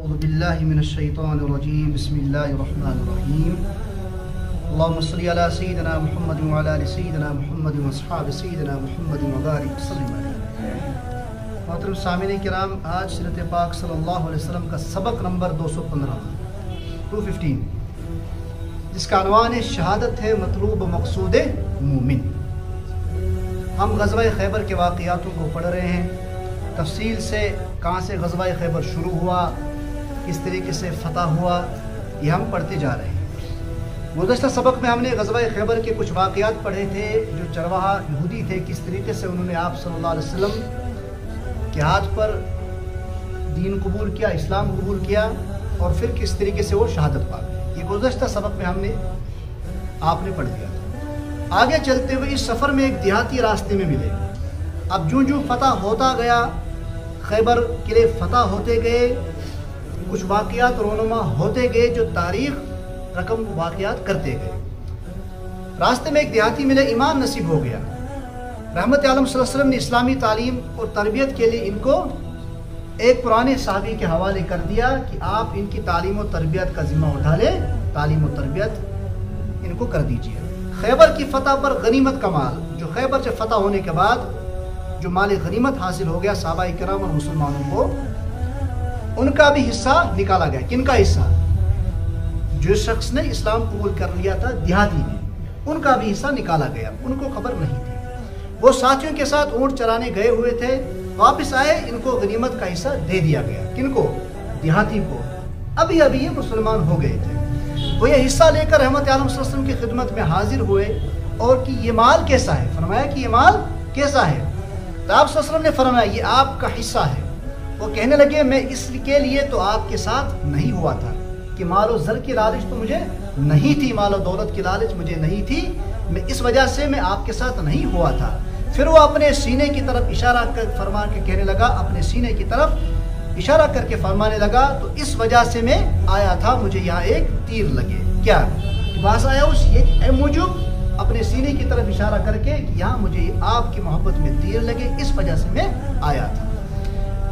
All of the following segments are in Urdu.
اعوذ باللہ من الشیطان الرجیم بسم اللہ الرحمن الرحیم اللہم صلی علی سیدنا محمد وعلی آل سیدنا محمد واصحاب سیدنا محمد وبارک وسلم علیہ۔ محترم سامعین کرام، آج سیرت پاک صلی اللہ علیہ وسلم کا سبق نمبر 215 جس کا عنوان ہے شہادت ہے مطلوب مقصود مومن۔ ہم غزوہ خیبر کے واقعاتوں کو پڑھ رہے ہیں، تفصیل سے کہاں سے غزوہ خیبر شروع ہوا، کس طریقے سے فتح ہوا، یہ ہم پڑھتے جا رہے ہیں۔ گزشتہ سبق میں ہم نے غزوہ خیبر کے کچھ واقعات پڑھے تھے، جو چرواہا یہودی تھے کس طریقے سے انہوں نے آپ صلی اللہ علیہ وسلم کے ہاتھ پر دین قبول کیا، اسلام قبول کیا، اور پھر کس طریقے سے وہ شہادت پا گئے۔ یہ گزشتہ سبق میں ہم نے آپ نے پڑھ دیا تھا۔ آگے چلتے ہوئے اس سفر میں ایک دیہاتی راستے میں ملے۔ اب جو فتح ہوتا گیا، خیبر قلعے فتح ہوتے گئے، کچھ واقعات رونما ہوتے گئے جو تاریخ رقم واقعات کرتے گئے۔ راستے میں ایک دیہاتی ملے، ایمان نصیب ہو گیا۔ رحمت عالم صلی اللہ علیہ وسلم نے اسلامی تعلیم اور تربیت کے لیے ان کو ایک پرانے صحابی کے حوالے کر دیا کہ آپ ان کی تعلیم و تربیت کا ذمہ اٹھا لیں، تعلیم و تربیت ان کو کر دیجیے۔ خیبر کی فتح پر غنیمت کا مال، جو خیبر سے فتح ہونے کے بعد جو مال غنیمت حاصل ہو گیا صحابہ کرام اور مسلمانوں کو، ان کا بھی حصہ نکالا گیا۔ کن کا حصہ؟ جو شخص نے اسلام قبول کر لیا تھا دیہاتی نے، ان کا بھی حصہ نکالا گیا، ان کو خبر نہیں تھی۔ وہ ساتھیوں کے ساتھ اونٹ چرانے گئے ہوئے تھے، واپس آئے، ان کو غنیمت کا حصہ دے دیا گیا۔ کن کو؟ دیہاتی کو۔ ابھی یہ مسلمان ہو گئے تھے۔ وہ یہ حصہ لے کر رحمت عالم صلی اللہ علیہ وسلم کی خدمت میں حاضر ہوئے، اور کہ یہ مال کیسا ہے؟ فرمایا کہ یہ مال کیسا ہے؟ تو آپ صلی اللہ علیہ وسلم نے فرمایا یہ آپ کا حصہ ہے۔ وہ کہنے لگے میں اس کے لیے تو آپ کے ساتھ نہیں ہوا تھا کہ مال و زر کی لالچ تو مجھے نہیں تھی، مال و دولت کی لالچ مجھے نہیں تھی، میں اس وجہ سے میں آپ کے ساتھ نہیں ہوا تھا۔ پھر وہ اپنے سینے کی طرف اشارہ کر فرما کے کہنے لگا، اپنے سینے کی طرف اشارہ کر کے فرمانے لگا تو اس وجہ سے میں آیا تھا، مجھے یہاں ایک تیر لگے۔ کیا پاس آیا اس اے موجود اپنے سینے کی طرف اشارہ کر کے یہاں مجھے آپ کی محبت میں تیر لگے، اس وجہ سے میں آیا تھا،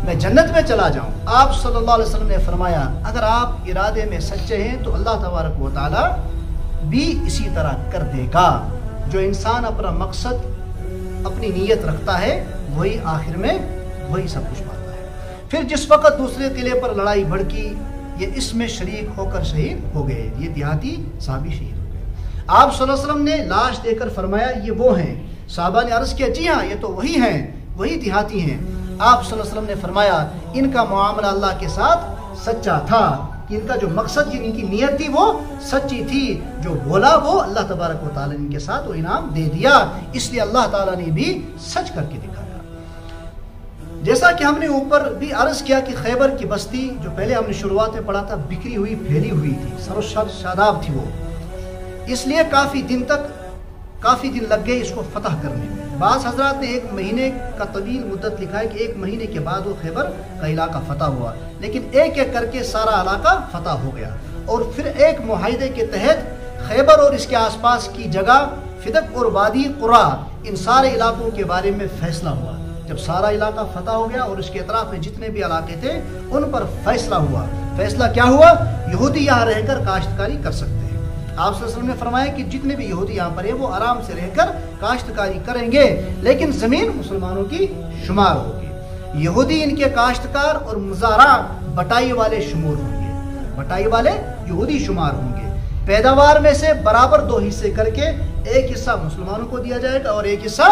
میں جنت میں چلا جاؤں۔ آپ صلی اللہ علیہ وسلم نے فرمایا اگر آپ ارادے میں سچے ہیں تو اللہ تبارک و تعالی بھی اسی طرح کر دے گا۔ جو انسان اپنا مقصد، اپنی نیت رکھتا ہے، وہی آخر میں وہی سب کچھ پاتا ہے۔ پھر جس وقت دوسرے قلعے پر لڑائی بھڑکی، یہ اس میں شریک ہو کر شہید ہو گئے، یہ دیہاتی صحابی شہید ہو گئے۔ آپ صلی اللہ علیہ وسلم نے لاش دے کر فرمایا یہ وہ ہیں۔ صحابہ نے عرض کیا جی ہاں یہ تو وہی ہیں، وہی دیہاتی ہیں۔ آپ صلی اللہ علیہ وسلم نے فرمایا ان کا معاملہ اللہ کے ساتھ سچا تھا، کہ ان کا جو مقصد، ان کی نیت تھی وہ سچی تھی، جو بولا وہ اللہ تبارک و تعالیٰ نے ان کے ساتھ وہ انعام دے دیا، اس لیے اللہ تعالیٰ نے بھی سچ کر کے دکھایا۔ جیسا کہ ہم نے اوپر بھی عرض کیا کہ خیبر کی بستی جو پہلے ہم نے شروعات میں پڑھا تھا، بکھری ہوئی پھیلی ہوئی تھی، سر و شاداب تھی وہ، اس لیے کافی دن لگ گئے اس کو فتح کرنے میں۔ بعض حضرات نے 1 مہینے کا طویل مدت لکھا ہے کہ 1 مہینے کے بعد وہ خیبر کا علاقہ فتح ہوا، لیکن ایک ایک کر کے سارا علاقہ فتح ہو گیا، اور پھر ایک معاہدے کے تحت خیبر اور اس کے آس پاس کی جگہ فدق اور وادی قرا، ان سارے علاقوں کے بارے میں فیصلہ ہوا۔ جب سارا علاقہ فتح ہو گیا اور اس کے اطراف میں جتنے بھی علاقے تھے ان پر فیصلہ ہوا۔ فیصلہ کیا ہوا؟ یہودی یہاں رہ کر کاشتکاری کر سکتے ہیں۔ آپ صلی اللہ علیہ وسلم نے فرمایا کہ جتنے بھی یہودی یہاں پر ہیں وہ آرام سے رہ کر کاشتکاری کریں گے، لیکن زمین مسلمانوں کی شمار ہوگی۔ یہودی ان کے کاشتکار اور مزارع بٹائی والے شمار ہوں گے، بٹائی والے یہودی شمار ہوں گے۔ پیداوار میں سے برابر 2 حصے کر کے ایک حصہ مسلمانوں کو دیا جائے گا اور ایک حصہ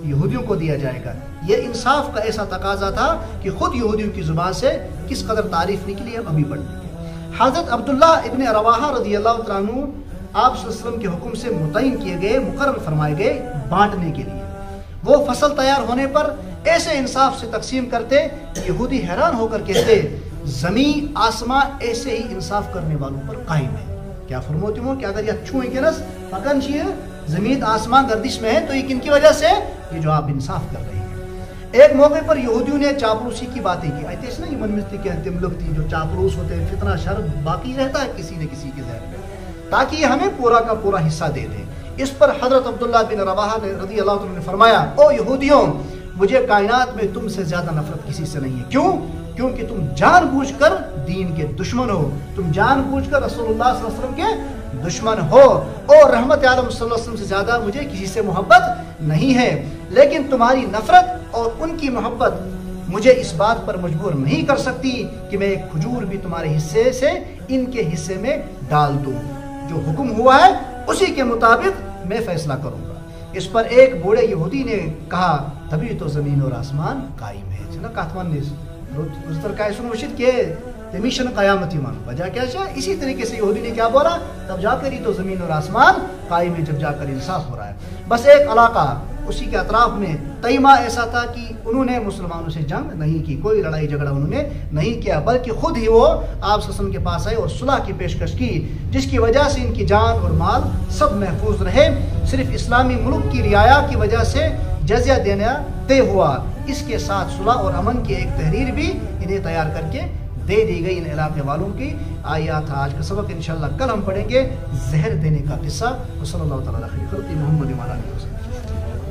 یہودیوں کو دیا جائے گا۔ یہ انصاف کا ایسا تقاضا تھا کہ خود یہودیوں کی زبان سے کس قدر تعریف نکلی ہے ابھی پڑھیں گے۔ حضرت عبداللہ ابن رواحہ رضی اللہ تعالیٰ عنہ آپ صلی اللہ علیہ وسلم کے حکم سے متعین کیے گئے، مقرر فرمائے گئے بانٹنے کے لیے۔ وہ فصل تیار ہونے پر ایسے انصاف سے تقسیم کرتے، یہودی حیران ہو کر کہتے زمین آسمان ایسے ہی انصاف کرنے والوں پر قائم ہے۔ کیا فرموتی ہوں کہ اگر یہ چھوئیں گے نا پکن چیئے زمین آسمان گردش میں ہے تو یہ کن کی وجہ سے؟ یہ جو آپ انصاف کر رہے ہیں۔ ایک موقع پر یہودیوں نے چاپلوسی کی باتیں کی، ایتے اس نے من مستی کے انتم لوگ تھی جو چاپلوس ہوتے ہیں، فتنہ شر باقی رہتا ہے کسی نہ کسی کے ذہن میں، تاکہ یہ ہمیں پورا کا پورا حصہ دے دیں۔ اس پر حضرت عبداللہ بن رواحہ رضی اللہ عنہ نے فرمایا او یہودیوں، مجھے کائنات میں تم سے زیادہ نفرت کسی سے نہیں ہے۔ کیوں؟ کیونکہ تم جان بوجھ کر دین کے دشمن ہو، تم جان بوجھ کر رسول اللہ صلی اللہ علیہ وسلم کے دشمن ہو، اور رحمت عالم صلی اللہ علیہ وسلم سے زیادہ مجھے کسی سے محبت نہیں ہے، لیکن تمہاری نفرت اور ان کی محبت مجھے اس بات پر مجبور نہیں کر سکتی کہ میں ایک کھجور بھی تمہارے حصے سے ان کے حصے میں ڈال دوں، جو حکم ہوا ہے اسی کے مطابق میں فیصلہ کروں گا۔ اس پر ایک بوڑھے یہودی نے کہا تبھی تو زمین اور آسمان قائم ہے چھنا کاتمان نے گزر کا سن وشید کہ تمیشن قیامتی مان وجہ کیا ہے؟ اسی طریقے سے یہودی نے کیا بولا؟ تب جا کر ہی تو زمین اور آسمان قائم ہے، جب جا کر انصاف ہو رہا ہے۔ بس ایک علاقہ اسی کے اطراف میں تیمہ ایسا تھا کہ انہوں نے مسلمانوں سے جنگ نہیں کی، کوئی لڑائی جھگڑا انہوں نے نہیں کیا، بلکہ خود ہی وہ آپ صلی اللہ علیہ وسلم کے پاس آئے اور صلح کی پیشکش کی، جس کی وجہ سے ان کی جان اور مال سب محفوظ رہے۔ صرف اسلامی ملک کی رعایا کی وجہ سے جزیہ دینا طے ہوا، اس کے ساتھ صلح اور امن کی ایک تحریر بھی انہیں تیار کر کے دے دی گئی ان علاقے والوں کی۔ آیات آج کا سبق انشاءاللہ کل ہم پڑھیں گے زہر دینے کا قصہ۔ وصلی اللہ تعالیٰ علیہ خلق محمد وعلی آلہ وسلم۔